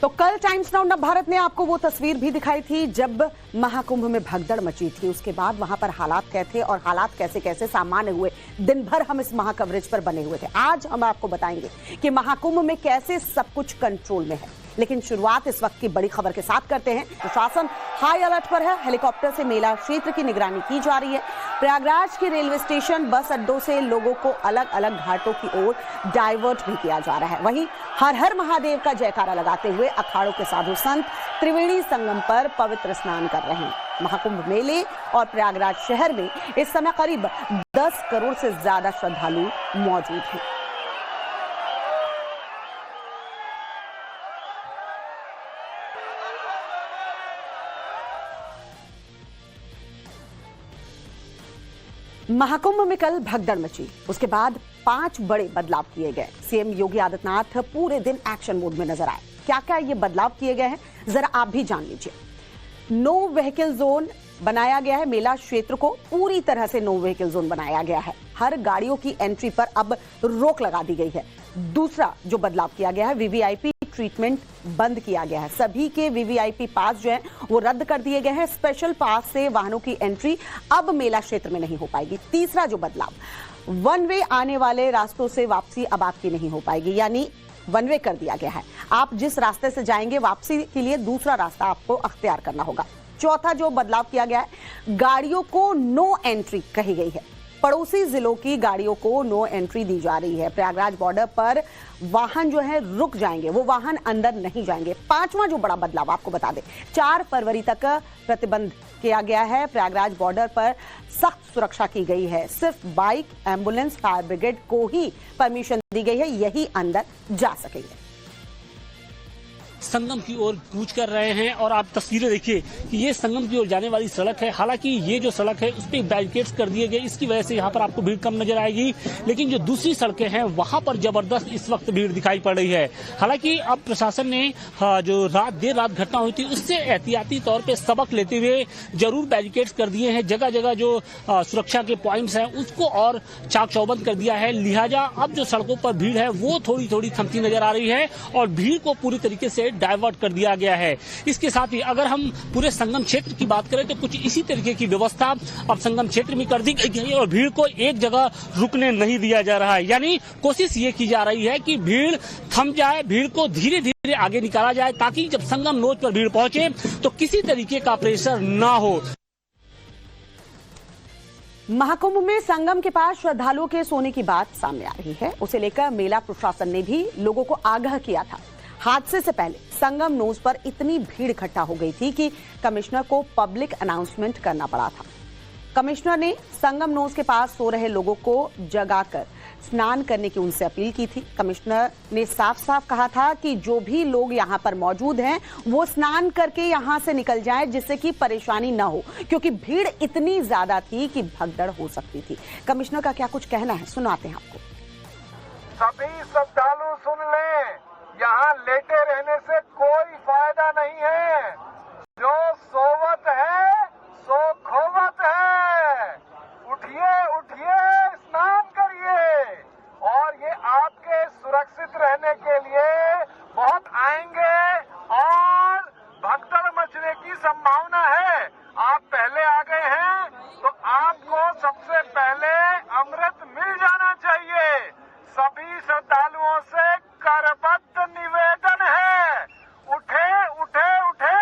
तो कल times now नव भारत ने आपको वो तस्वीर भी दिखाई थी जब महाकुंभ में भगदड़ मची थी। उसके बाद वहां पर हालात क्या थे और हालात कैसे कैसे सामान्य हुए, दिन भर हम इस महाकवरेज पर बने हुए थे। आज हम आपको बताएंगे कि महाकुंभ में कैसे सब कुछ कंट्रोल में है। लेकिन शुरुआत इस वक्त की बड़ी खबर के साथ करते हैं। प्रशासन हाई अलर्ट पर है। हेलीकॉप्टर से मेला क्षेत्र की निगरानी की जा रही है। प्रयागराज के रेलवे स्टेशन, बस अड्डों से लोगों को अलग अलग घाटों की ओर डाइवर्ट भी किया जा रहा है। वहीं हर हर महादेव का जयकारा लगाते हुए अखाड़ों के साधु संत त्रिवेणी संगम पर पवित्र स्नान कर रहे हैं। महाकुंभ मेले और प्रयागराज शहर में इस समय करीब 10 करोड़ से ज्यादा श्रद्धालु मौजूद हैं। महाकुंभ में कल भगदड़ मची। उसके बाद 5 बड़े बदलाव किए गए। सीएम योगी आदित्यनाथ पूरे दिन एक्शन मोड में नजर आए। क्या क्या ये बदलाव किए गए हैं, जरा आप भी जान लीजिए। नो व्हीकल जोन बनाया गया है। मेला क्षेत्र को पूरी तरह से नो व्हीकल जोन बनाया गया है। हर गाड़ियों की एंट्री पर अब रोक लगा दी गई है। दूसरा जो बदलाव किया गया है, वीवीआईपी ट्रीटमेंट बंद किया गया है। सभी के वीवीआईपी पास जो है वो रद्द कर दिए गए हैं। स्पेशल पास से वाहनों की एंट्री अब मेला क्षेत्र में नहीं हो पाएगी। तीसरा जो बदलाव, वन वे आने वाले रास्तों से वापसी अब आपकी नहीं हो पाएगी, यानी वन वे कर दिया गया है। आप जिस रास्ते से जाएंगे वापसी के लिए दूसरा रास्ता आपको अख्तियार करना होगा। चौथा जो बदलाव किया गया है, गाड़ियों को नो एंट्री कही गई है। पड़ोसी जिलों की गाड़ियों को नो एंट्री दी जा रही है। प्रयागराज बॉर्डर पर वाहन जो है रुक जाएंगे, वो वाहन अंदर नहीं जाएंगे। पांचवा जो बड़ा बदलाव आपको बता दें, 4 फरवरी तक प्रतिबंध किया गया है। प्रयागराज बॉर्डर पर सख्त सुरक्षा की गई है। सिर्फ बाइक, एम्बुलेंस, फायर ब्रिगेड को ही परमिशन दी गई है, यही अंदर जा सकेंगे। संगम की ओर कूच कर रहे हैं और आप तस्वीरें देखिए कि ये संगम की ओर जाने वाली सड़क है। हालांकि ये जो सड़क है उस पर बैरिकेड्स कर दिए गए, इसकी वजह से यहाँ पर आपको भीड़ कम नजर आएगी। लेकिन जो दूसरी सड़कें हैं वहां पर जबरदस्त इस वक्त भीड़ दिखाई पड़ रही है। हालांकि अब प्रशासन ने जो देर रात घटना हुई थी उससे एहतियाती तौर पर सबक लेते हुए जरूर बैरिकेड्स कर दिए हैं। जगह जगह जो सुरक्षा के पॉइंट्स हैं उसको और चाक चौबंद कर दिया है। लिहाजा अब जो सड़कों पर भीड़ है वो थोड़ी थोड़ी थमती नजर आ रही है और भीड़ को पूरी तरीके से डाइवर्ट कर दिया गया है। इसके साथ ही अगर हम पूरे संगम क्षेत्र की बात करें तो कुछ इसी तरीके की व्यवस्था अब संगम क्षेत्र में कर दी गई है और भीड़ को एक जगह रुकने नहीं दिया जा रहा है। यानी कोशिश ये की जा रही है कि भीड़ थम जाए, भीड़ को धीरे धीरे आगे निकाला जाए ताकि जब संगम नोच पर भीड़ पहुंचे तो किसी तरीके का प्रेशर ना हो। महाकुंभ में संगम के पास श्रद्धालुओं के सोने की बात सामने आ रही है। उसे लेकर मेला प्रशासन ने भी लोगों को आगाह किया था। हादसे से पहले संगम नोज पर इतनी भीड़ इकट्ठा हो गई थी कि कमिश्नर को पब्लिक अनाउंसमेंट करना पड़ा था। कमिश्नर ने संगम नोज के पास सो रहे लोगों को जगाकर स्नान करने की उनसे अपील की थी। कमिश्नर ने साफ साफ कहा था कि जो भी लोग यहां पर मौजूद हैं वो स्नान करके यहां से निकल जाएं, जिससे कि परेशानी न हो, क्योंकि भीड़ इतनी ज्यादा थी कि भगदड़ हो सकती थी। कमिश्नर का क्या कुछ कहना है, सुनाते हैं आपको। सभी श्रद्धालु सुन लें, यहाँ लेटे रहने से कोई फायदा नहीं है। जो सोवत है सो खोवत है। उठिए उठिए, स्नान करिए और ये आपके सुरक्षित रहने के लिए बहुत आएंगे और भगदड़ मचने की संभावना है। आप पहले आ गए हैं तो आपको सबसे पहले अमृत मिल जाना चाहिए। सभी श्रद्धालुओं से करबद्ध निवेदन है, उठे उठे उठे।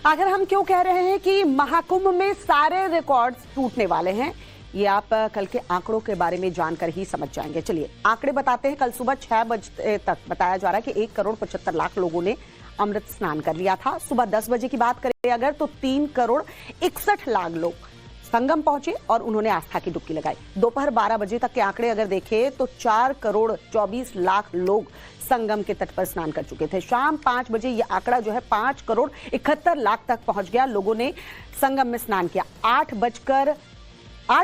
आखिर हम क्यों कह रहे हैं कि महाकुंभ में सारे रिकॉर्ड्स टूटने वाले हैं, ये आप कल के आंकड़ों के बारे में जानकर ही समझ जाएंगे। चलिए आंकड़े बताते हैं। कल सुबह 6 बजे तक बताया जा रहा है कि 1 करोड़ 75 लाख लोगों ने अमृत स्नान कर लिया था। सुबह 10 बजे की बात करें अगर तो 3 करोड़ 61 लाख लोग संगम पहुंचे और उन्होंने आस्था की डुबकी लगाई। दोपहर 12 बजे तक के आंकड़े अगर देखें तो 4 करोड़ 24 लाख लोग संगम के तट पर स्नान कर चुके थे। शाम 5 बजे ये आंकड़ा जो है 5 करोड़ 71 लाख तक पहुंच गया। लोगों ने संगम में स्नान किया। 8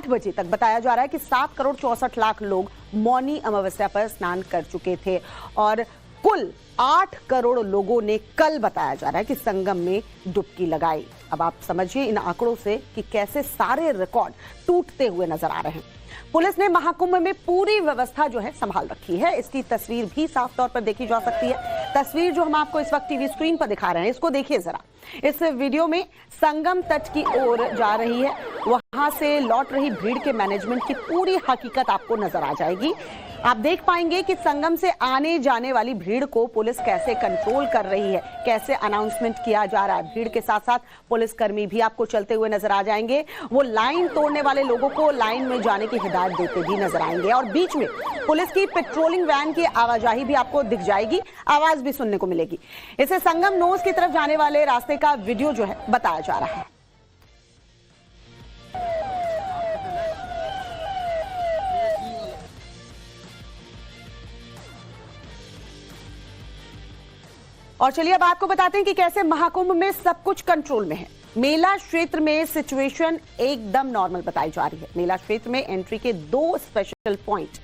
बजे तक बताया जा रहा है कि 7 करोड़ 64 लाख लोग मौनी अमावस्या पर स्नान कर चुके थे और कुल 8 करोड़ लोगों ने कल बताया जा रहा है कि संगम में डुबकी लगाई। अब आप समझिए इन आंकड़ों से कि कैसे सारे रिकॉर्ड टूटते हुए नजर आ रहे हैं। पुलिस ने महाकुंभ में पूरी व्यवस्था जो है संभाल रखी है। इसकी तस्वीर भी साफ तौर पर देखी जा सकती है। तस्वीर जो हम आपको इस वक्त टीवी स्क्रीन पर दिखा रहे हैं, इसको देखिए जरा। इस वीडियो में संगम तट की ओर जा रही है, वहां से लौट रही भीड़ के मैनेजमेंट की पूरी हकीकत आपको नजर आ जाएगी। आप देख पाएंगे कि संगम से आने जाने वाली भीड़ को पुलिस कैसे कंट्रोल कर रही है, कैसे अनाउंसमेंट किया जा रहा है। भीड़ के साथ साथ पुलिसकर्मी भी आपको चलते हुए नजर आ जाएंगे। वो लाइन तोड़ने वाले लोगों को लाइन में जाने की हिदायत देते भी नजर आएंगे और बीच में पुलिस की पेट्रोलिंग वैन की आवाजाही भी आपको दिख जाएगी, आवाज भी सुनने को मिलेगी। इसे संगम नोज की तरफ जाने वाले रास्ते का वीडियो जो है बताया जा रहा है। और चलिए अब आपको बताते हैं कि कैसे महाकुंभ में सब कुछ कंट्रोल में है। मेला क्षेत्र में सिचुएशन एकदम नॉर्मल बताई जा रही है। मेला क्षेत्र में एंट्री के 2 स्पेशल पॉइंट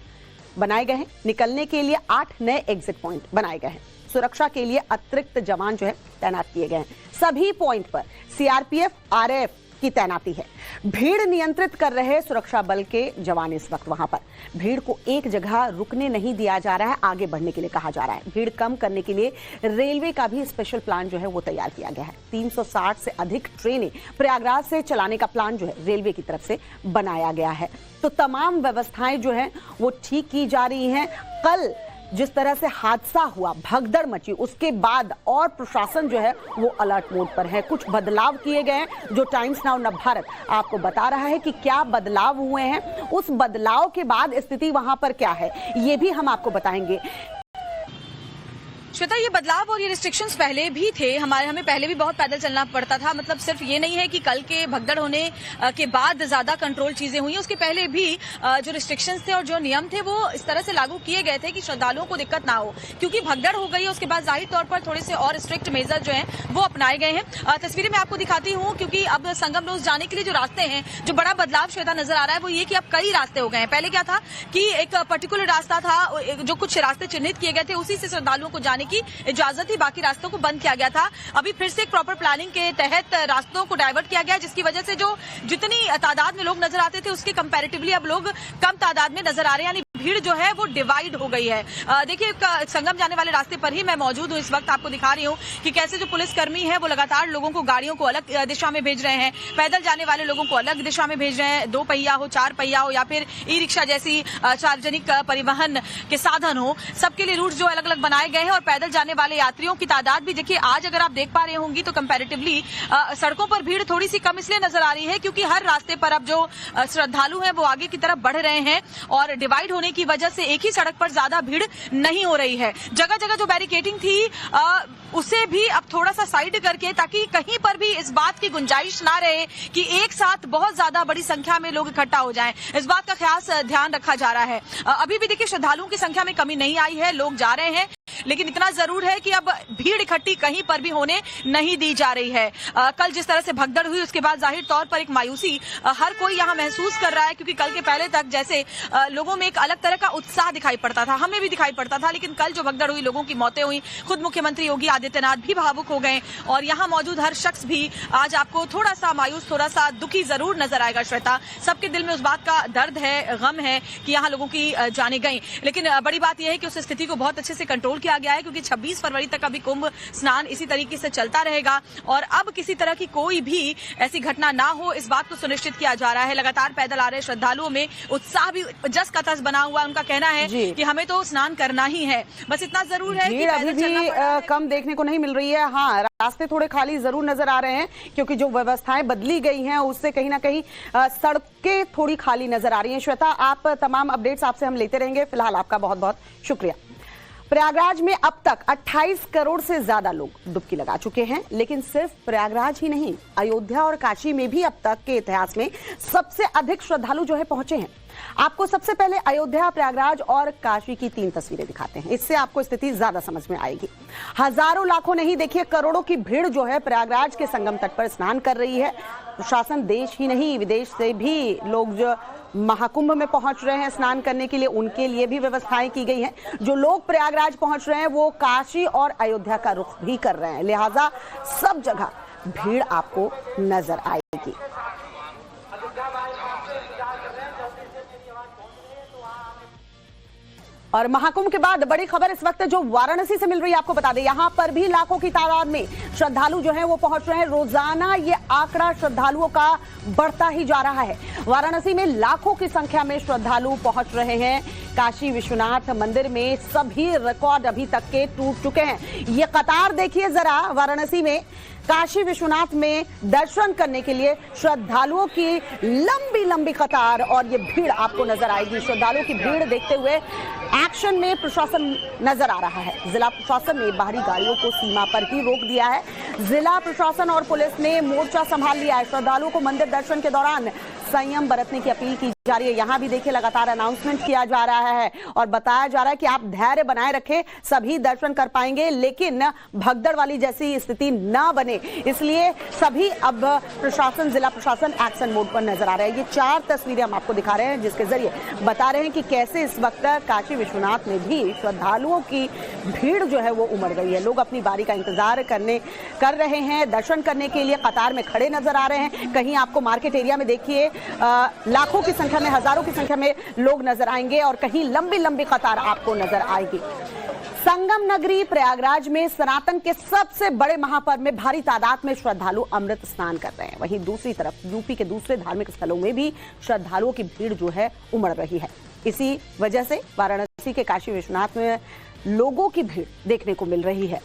बनाए गए हैं। निकलने के लिए 8 नए एग्जिट पॉइंट बनाए गए हैं। सुरक्षा के लिए अतिरिक्त जवान जो है तैनात किए गए हैं। सभी पॉइंट पर सीआरपीएफ, आरएएफ की तैनाती है। भीड़ नियंत्रित कर रहे सुरक्षा बल के जवान इस वक्त वहां पर। भीड़ को एक जगह रुकने नहीं दिया जा रहा है, आगे बढ़ने के लिए कहा जा रहा है। भीड़ कम करने के लिए रेलवे का भी स्पेशल प्लान जो है वो तैयार किया गया है। 360 से अधिक ट्रेनें प्रयागराज से चलाने का प्लान जो है रेलवे की तरफ से बनाया गया है। तो तमाम व्यवस्थाएं जो है वो ठीक की जा रही हैं। कल जिस तरह से हादसा हुआ, भगदड़ मची, उसके बाद और प्रशासन जो है वो अलर्ट मोड पर है। कुछ बदलाव किए गए हैं जो टाइम्स नाउ नवभारत आपको बता रहा है कि क्या बदलाव हुए हैं। उस बदलाव के बाद स्थिति वहां पर क्या है ये भी हम आपको बताएंगे। श्वेता, ये बदलाव और ये रिस्ट्रिक्शंस पहले भी थे। हमें पहले भी बहुत पैदल चलना पड़ता था। मतलब सिर्फ ये नहीं है कि कल के भगदड़ होने के बाद ज्यादा कंट्रोल चीजें हुई, उसके पहले भी जो रिस्ट्रिक्शंस थे और जो नियम थे वो इस तरह से लागू किए गए थे कि श्रद्धालुओं को दिक्कत ना हो। क्योंकि भगदड़ हो गई है उसके बाद जाहिर तौर पर थोड़े से और स्ट्रिक्ट मेजर जो है वो अपनाए गए हैं। तस्वीरें मैं आपको दिखाती हूँ क्योंकि अब संगम नोज जाने के लिए जो रास्ते हैं, जो बड़ा बदलाव श्वेता नजर आ रहा है वो ये कि अब कई रास्ते हो गए हैं। पहले क्या था कि एक पर्टिकुलर रास्ता था, जो कुछ रास्ते चिन्हित किए गए थे उसी से श्रद्धालुओं को जाने की इजाजत थी, बाकी रास्तों को बंद किया गया था। अभी फिर से एक प्रॉपर प्लानिंग के तहत रास्तों को डाइवर्ट किया गया, जिसकी वजह से जो जितनी तादाद में लोग नजर आते थे उसके कंपैरेटिवली अब लोग कम तादाद में नजर आ रहे हैं, यानी भीड़ जो है वो डिवाइड हो गई है। देखिए संगम जाने वाले रास्ते पर ही मैं मौजूद हूँ इस वक्त। आपको दिखा रही हूँ कि कैसे जो पुलिसकर्मी है वो लगातार लोगों को गाड़ियों को अलग दिशा में भेज रहे हैं, पैदल जाने वाले लोगों को अलग दिशा में भेज रहे हैं। 2 पहिया हो, 4 पहिया हो या फिर ई रिक्शा जैसी सार्वजनिक परिवहन के साधन हो, सबके लिए रूट जो अलग अलग बनाए गए हैं। और पैदल जाने वाले यात्रियों की तादाद भी देखिए, आज अगर आप देख पा रहे होंगी तो कंपैरेटिवली सड़कों पर भीड़ थोड़ी सी कम इसलिए नजर आ रही है क्योंकि हर रास्ते पर अब जो श्रद्धालु हैं वो आगे की तरफ बढ़ रहे हैं और डिवाइड होने की वजह से एक ही सड़क पर ज्यादा भीड़ नहीं हो रही है। जगह जगह जो बैरिकेडिंग थी उसे भी अब थोड़ा सा साइड करके, ताकि कहीं पर भी इस बात की गुंजाइश ना रहे कि एक साथ बहुत ज्यादा बड़ी संख्या में लोग इकट्ठा हो जाएं, इस बात का खास ध्यान रखा जा रहा है। अभी भी देखिए श्रद्धालुओं की संख्या में कमी नहीं आई है, लोग जा रहे हैं, लेकिन इतना जरूर है कि अब भीड़ इकट्ठी कहीं पर भी होने नहीं दी जा रही है। कल जिस तरह से भगदड़ हुई उसके बाद जाहिर तौर पर एक मायूसी हर कोई यहाँ महसूस कर रहा है, क्योंकि कल के पहले तक जैसे लोगों में एक अलग तरह का उत्साह दिखाई पड़ता था, हमें भी दिखाई पड़ता था, लेकिन कल जो भगदड़ हुई, लोगों की मौतें हुई, खुद मुख्यमंत्री योगी आदित्यनाथ भी भावुक हो गए और यहाँ मौजूद हर शख्स भी आज आपको थोड़ा सा मायूस, थोड़ा सा दुखी जरूर नजर आएगा। श्वेता, सबके दिल में उस बात का दर्द है, गम है कि यहाँ लोगों की जाने गई, लेकिन बड़ी बात यह है कि उस स्थिति को बहुत अच्छे से कंट्रोल किया गया है, क्योंकि 26 फरवरी तक अभी कुंभ स्नान इसी तरीके से चलता रहेगा और अब किसी तरह की कोई भी ऐसी घटना ना हो, इस बात को सुनिश्चित किया जा रहा है। लगातार पैदल आ रहे श्रद्धालुओं में उत्साह भी जस का तस बना हुआ, उनका कहना है कि हमें तो स्नान करना ही है, बस इतना जरूर है कि अभी भी कम देखने को नहीं मिल रही है। हाँ, रास्ते थोड़े खाली जरूर नजर आ रहे हैं क्योंकि जो व्यवस्थाएं बदली गई हैं उससे कहीं ना कहीं सड़कें थोड़ी खाली नजर आ रही हैं। श्वेता, आप तमाम अपडेट्स आपसे हम लेते रहेंगे। फिलहाल आपका बहुत बहुत शुक्रिया। प्रयागराज में अब तक 28 करोड़ से ज्यादा लोग डुबकी लगा चुके हैं, लेकिन सिर्फ प्रयागराज ही नहीं, अयोध्या और काशी में भी अब तक के इतिहास में सबसे अधिक श्रद्धालु जो है पहुंचे हैं। आपको सबसे पहले अयोध्या, प्रयागराज और काशी की 3 तस्वीरें दिखाते हैं, इससे आपको स्थिति ज्यादा समझ में आएगी। हजारों, लाखों नहीं, देखिए करोड़ों की भीड़ जो है प्रयागराज के संगम तट पर स्नान कर रही है। प्रशासन देश ही नहीं विदेश से भी लोग जो महाकुंभ में पहुंच रहे हैं स्नान करने के लिए, उनके लिए भी व्यवस्थाएं की गई हैं। जो लोग प्रयागराज पहुंच रहे हैं वो काशी और अयोध्या का रुख भी कर रहे हैं, लिहाजा सब जगह भीड़ आपको नजर आएगी। और महाकुंभ के बाद बड़ी खबर इस वक्त जो वाराणसी से मिल रही है, आपको बता दें यहां पर भी लाखों की तादाद में श्रद्धालु जो हैं वो पहुंच रहे हैं। रोजाना ये आंकड़ा श्रद्धालुओं का बढ़ता ही जा रहा है। वाराणसी में लाखों की संख्या में श्रद्धालु पहुंच रहे हैं। काशी विश्वनाथ मंदिर में सभी रिकॉर्ड अभी तक के टूट चुके हैं। ये कतार देखिए जरा, वाराणसी में काशी विश्वनाथ में दर्शन करने के लिए श्रद्धालुओं की लंबी लंबी कतार और ये भीड़ आपको नजर आएगी। श्रद्धालुओं की भीड़ देखते हुए एक्शन में प्रशासन नजर आ रहा है। जिला प्रशासन ने बाहरी गाड़ियों को सीमा पर ही रोक दिया है। जिला प्रशासन और पुलिस ने मोर्चा संभाल लिया है। श्रद्धालुओं को मंदिर दर्शन के दौरान संयम बरतने की अपील की जा रही है। यहां भी देखिए लगातार अनाउंसमेंट किया जा रहा है और बताया जा रहा है कि आप धैर्य बनाए रखें, सभी दर्शन कर पाएंगे, लेकिन भगदड़ वाली जैसी स्थिति ना बने, इसलिए सभी अब प्रशासन, जिला प्रशासन एक्शन मोड पर नजर आ रहा है। ये 4 तस्वीरें हम आपको दिखा रहे हैं जिसके जरिए बता रहे हैं कि कैसे इस वक्त काशी विश्वनाथ में भी श्रद्धालुओं की भीड़ जो है वो उमड़ गई है। लोग अपनी बारी का इंतजार कर रहे हैं, दर्शन करने के लिए कतार में खड़े नजर आ रहे हैं। कहीं आपको मार्केट एरिया में देखिए लाखों की संख्या में, हजारों की संख्या में लोग नजर आएंगे और कहीं लंबी लंबी कतार आपको नजर आएगी। संगम नगरी प्रयागराज में सनातन के सबसे बड़े महापर्व में भारी तादाद में श्रद्धालु अमृत स्नान कर रहे हैं। वहीं दूसरी तरफ यूपी के दूसरे धार्मिक स्थलों में भी श्रद्धालुओं की भीड़ जो है उमड़ रही है। इसी वजह से वाराणसी के काशी विश्वनाथ में लोगों की भीड़ देखने को मिल रही है।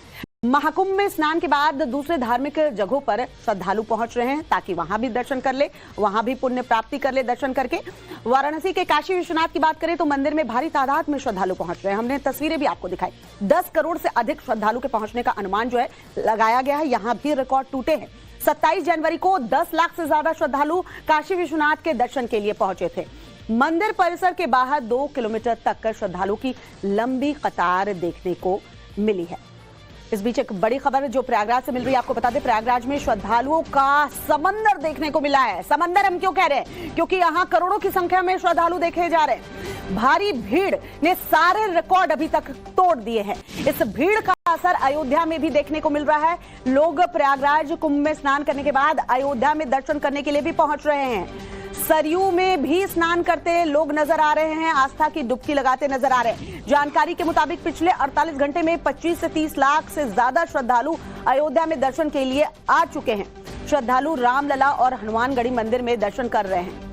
महाकुंभ में स्नान के बाद दूसरे धार्मिक जगहों पर श्रद्धालु पहुंच रहे हैं ताकि वहां भी दर्शन कर ले, वहां भी पुण्य प्राप्ति कर ले दर्शन करके। वाराणसी के काशी विश्वनाथ की बात करें तो मंदिर में भारी तादाद में श्रद्धालु पहुंच रहे हैं। हमने तस्वीरें भी आपको दिखाई। 10 करोड़ से अधिक श्रद्धालु के पहुंचने का अनुमान जो है लगाया गया है। यहां भी रिकॉर्ड टूटे हैं। 27 जनवरी को 10 लाख से ज्यादा श्रद्धालु काशी विश्वनाथ के दर्शन के लिए पहुंचे थे। मंदिर परिसर के बाहर 2 किलोमीटर तक श्रद्धालुओं की लंबी कतार देखने को मिली है। इस बीच एक बड़ी खबर जो प्रयागराज से मिल रही है, आपको बता दें प्रयागराज में श्रद्धालुओं का समंदर देखने को मिला है। समंदर हम क्यों कह रहे हैं, क्योंकि यहां करोड़ों की संख्या में श्रद्धालु देखे जा रहे हैं। भारी भीड़ ने सारे रिकॉर्ड अभी तक तोड़ दिए हैं। इस भीड़ का असर अयोध्या में भी देखने को मिल रहा है। लोग प्रयागराज कुंभ में स्नान करने के बाद अयोध्या में दर्शन करने के लिए भी पहुंच रहे हैं। सरयू में भी स्नान करते लोग नजर आ रहे हैं, आस्था की डुबकी लगाते नजर आ रहे हैं। जानकारी के मुताबिक पिछले 48 घंटे में 25 से 30 लाख से ज्यादा श्रद्धालु अयोध्या में दर्शन के लिए आ चुके हैं। श्रद्धालु रामलला और हनुमानगढ़ी मंदिर में दर्शन कर रहे हैं।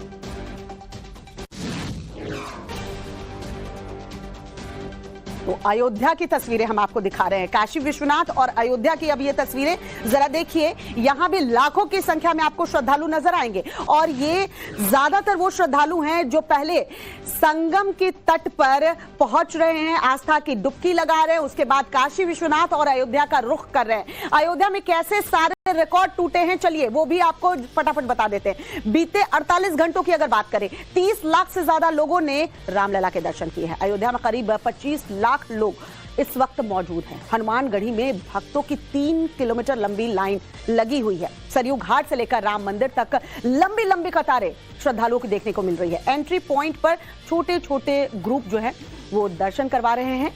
तो अयोध्या की तस्वीरें हम आपको दिखा रहे हैं, काशी विश्वनाथ और अयोध्या की अब ये तस्वीरें जरा देखिए। यहां भी लाखों की संख्या में आपको श्रद्धालु नजर आएंगे और ये ज्यादातर वो श्रद्धालु हैं जो पहले संगम के तट पर पहुंच रहे हैं, आस्था की डुबकी लगा रहे हैं, उसके बाद काशी विश्वनाथ और अयोध्या का रुख कर रहे हैं। अयोध्या में कैसे सारे रिकॉर्ड टूटे हैं, चलिए वो भी आपको फटाफट बता देते हैं। बीते 48 घंटों की अगर बात करें, 30 लाख से ज्यादा लोगों ने रामलला के दर्शन किए हैं। अयोध्या में करीब 25 लाख लोग इस वक्त मौजूद हैं। हनुमानगढ़ी में भक्तों की 3 किलोमीटर लंबी लाइन लगी हुई है। सरयू घाट से लेकर राम मंदिर तक लंबी लंबी कतारें श्रद्धालुओं की देखने को मिल रही है। एंट्री पॉइंट पर छोटे छोटे ग्रुप जो है वो दर्शन करवा रहे हैं।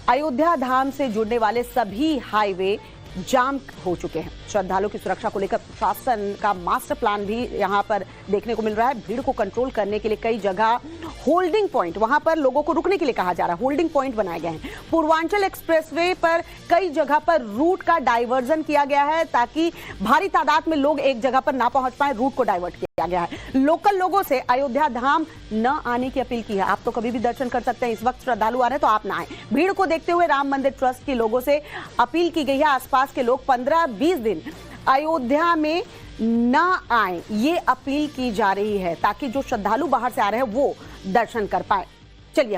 अयोध्या धाम से जुड़ने वाले सभी हाईवे जाम हो चुके हैं। श्रद्धालुओं की सुरक्षा को लेकर प्रशासन का मास्टर प्लान भी यहां पर देखने को मिल रहा है। भीड़ को कंट्रोल करने के लिए कई जगह होल्डिंग पॉइंट, वहां पर लोगों को रुकने के लिए कहा जा रहा है, होल्डिंग पॉइंट बनाए गए हैं। पूर्वांचल एक्सप्रेसवे पर कई जगह पर रूट का डाइवर्जन किया गया है ताकि भारी तादाद में लोग एक जगह पर ना पहुंच पाए, रूट को डाइवर्ट किया गया है। लोकल लोगों से अयोध्या धाम न आने की अपील की है। आप तो कभी भी दर्शन कर सकते हैं, इस वक्त श्रद्धालु आ रहे हैं तो आप ना आए। भीड़ को देखते हुए राम मंदिर ट्रस्ट के लोगों से अपील की गई है आसपास के लोग 15-20 दिन अयोध्या में न आए, ये अपील की जा रही है ताकि जो श्रद्धालु बाहर से आ रहे हैं वो दर्शन कर पाए। चलिए